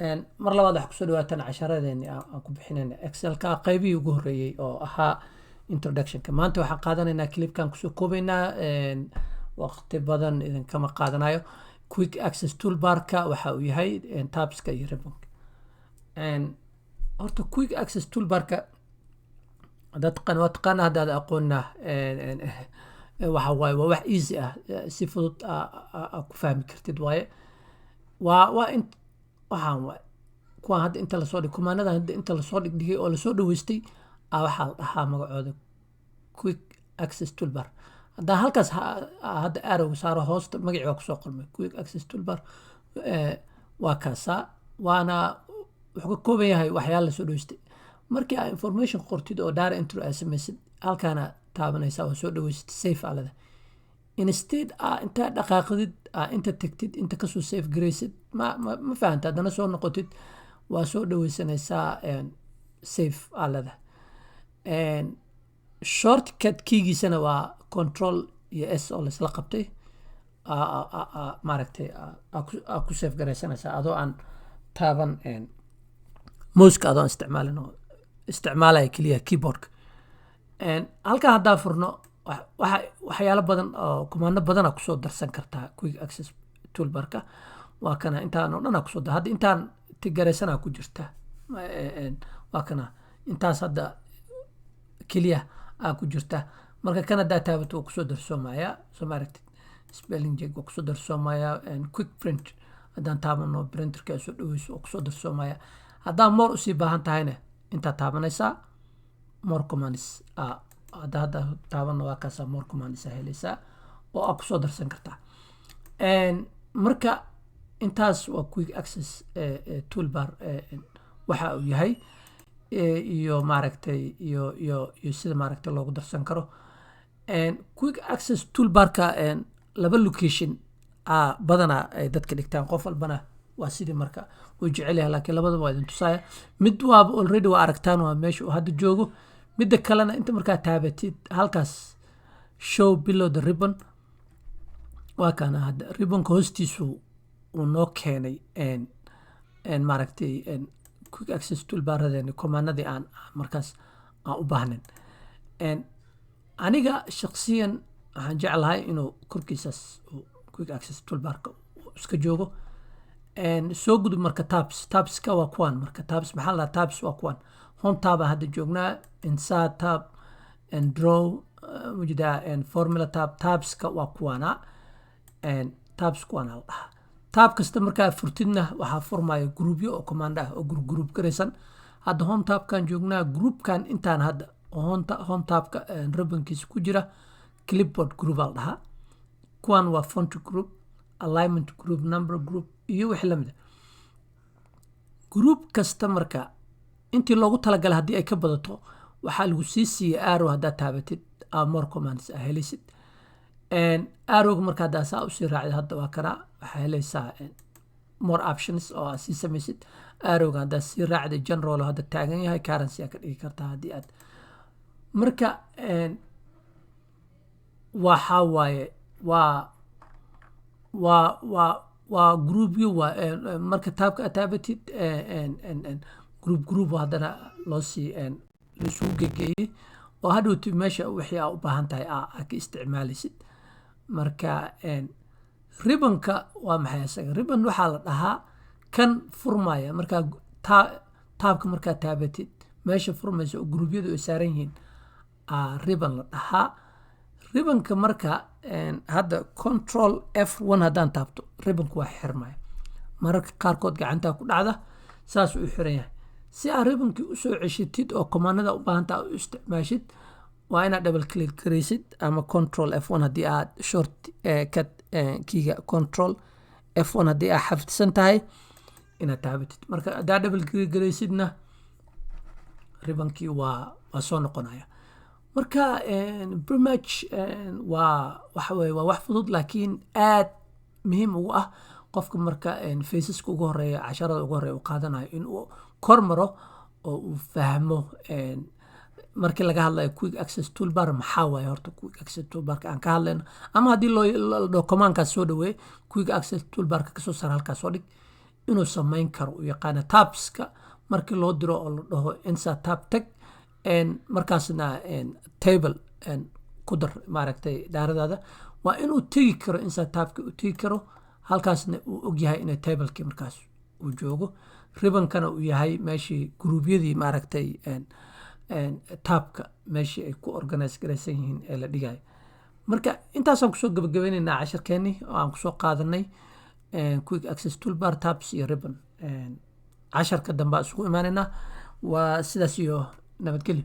mar labaad wax kusoo dhawaatan casharadeenni aan ku bixinayna excelka qaybihii ugu horreeyey oo ahaa introductionka. maanta waxaan qaadanaynaa clipkan kusoo koobaynaa waqti badan idinkama qaadanayo. quick access toolbarka waxa uu yahay tabska iyo ribbonka. horta quick access toolbarka waa taqaana haddaad aqoonna waxa waaye waa wax easy ah, si fudud ku fahmi kartid waaye. waa waxaan waay kuwaan hadda inta lasoo dhig kumaanada hadda inta lasoo dhigdhigay oo lasoo dhaweystay waxaa la dhahaa magacooda quick access toolbar. haddaan halkaas hadda arrow saaro hoosta magacii waa kusoo qormay quick access toolbar. waa kaasaa waana wuxuu ka kooban yahay waxyaala lasoo dhaweystay. markii aa information qortid oo data entry aa samaysid halkaana taabanaysaa waa soo dhaweysad safe alada. instead intaa dhaqaaqdid inta tagtid inta kasoo safe garaysid ma fahanta haddana soo noqotid waa soo dhaweysanaysaa safe alada. shortcut kiigiisana waa control iyo s oo laisla qabtay maaragtay ku safe garaysanaysaa adoo aan taaban mouska adoo isticmaalin oo isticmaalaya keliya keyboardka. halkan haddaan furno waxyaalo badan oo kumaano badana kusoo darsan kartaa quick access toolbarka. waa kana intaan oo dhan kusoo dar hadda intaan tigaraysana ku jirta. waa kana intaas hadda keliya ku jirta. marka kan haddaa taabato waa kusoo darsoomaya soo maaragtid spelling check waa kusoo darsoomaya. quick print haddaan taabano printerka soo dhaweyso waa kusoo darsoomaya. haddaan more usii baahan tahayna intaa taabanaysaa more commands hadda taabano waa kaasaa more commands helaysaa oo aad kusoo darsan kartaa. marka intaas waa quick access toolbar waxa uu yahay iyo maaragtay iyo sida maaragtay loogu darsan karo. quick access toolbarka laba location badanaa ay dadka dhigtaan qof walbana waa sidii marka way jecel yahay laakiin labadaba waa idin tusaaya. mid waaba already waa aragtaan waa meesha uu hadda joogo. midda kalena inta markaa taabatid halkaas show below the ribbon waa kana hadda ribbonka hoostiisu uu noo keenay maaragtay quick access toolbaradeeni komaanadii aan markaas aan u baahnayn. aniga shakhsiyan waxaan jeclahay inuu korkiisaas quick access toolbarka iska joogo. soo gudub marka tabska waa kuwan. marka tabs maxaa la tabs waa kuwan. home tab hadda joognaa, insert tab and draw wajida formula tabska waa kuwana. tabs kuwana la dhahaa. tab kasta markaa furtidna waxaa furmaya groupyo oo command ah oo group garaysan. hadda home tabkan joognaa groupkan intaan hadda home tabka ribbonkiisa ku jira clipboard group la dhahaa. kuwan waa font group, alignment group, number group iyo wixii lamid ah. group kasta marka intii loogu talagalay haddii ay ka badato waxaa lagu sii siiyay arrow haddaad taabatid more commands helaysid. arrowga marka haddaa saa usii raacid hadda waa kana waxaa helaysaa more options oo aad sii samaysid. arrowga haddaa sii raacday general hadda taagan yahay currency aa ka dhigi kartaa haddii aad marka waxa waaye waa groupyo marka taabka aad taabatid group haddana loo sii isugu gegeeyey oo hadhowti meesha wixii aa u baahan tahay aa ka isticmaalaysid. marka ribbonka waa maxay isaga? ribbon waxaa la dhahaa kan furmaya markaa taabka markaa taabatid meesha furmaysa oo gruubyadu ay saaran yihiin ribbon la dhahaa. ribbonka marka hadda control F1 haddaan taabto ribbonka waa xirmaya. mararka qaarkood gacantaa ku dhacda saas uu xiran yahay. si aad ribbonkii usoo ceshitid oo commandada u baahantaa u isticmaashid waa inaad double click garaysid ama control F1 haddii aad short cut kiiga control F1 haddii aad xafidsan tahay inaad taabatid. marka haddaa double click garaysidna ribbonkii waa soo noqonaya. marka pretty much waxa weeye waa wax fudud laakiin aad muhiim ugu ah qofka marka faceska ugu horeeya casharada ugu horeeya uu qaadanayo inuu kormaro oo uu fahmo. markii laga hadlayo quick access toolbar maxaa waaye horta quick access toolbarka aan ka hadlayno ama haddii loo commandkaas soo dhaweey quick access toolbarka kasoo saar halkaas soo dhig inuu samayn karo u yaqaana tabska markii loo diro oo la dhaho insert tab tag markaasna table ku dar maaragtay daaradaada waa inuu tegi karo insert tabka uu tegi karo halkaasna uu ogyahay inay tablekii markaas uu joogo ribankana uu yahay meeshii gruubyadii maaragtay tabka meeshii ay ku organize garaysan yihiin ee la dhigayo marka intaasaan kusoo gabagabeynaynaa casharkeennii oo aan kusoo qaadanay quick access toolbar tabs iyo ribbon casharka dambe isugu imaanaynaa waa sidaas iyo nabadgelyo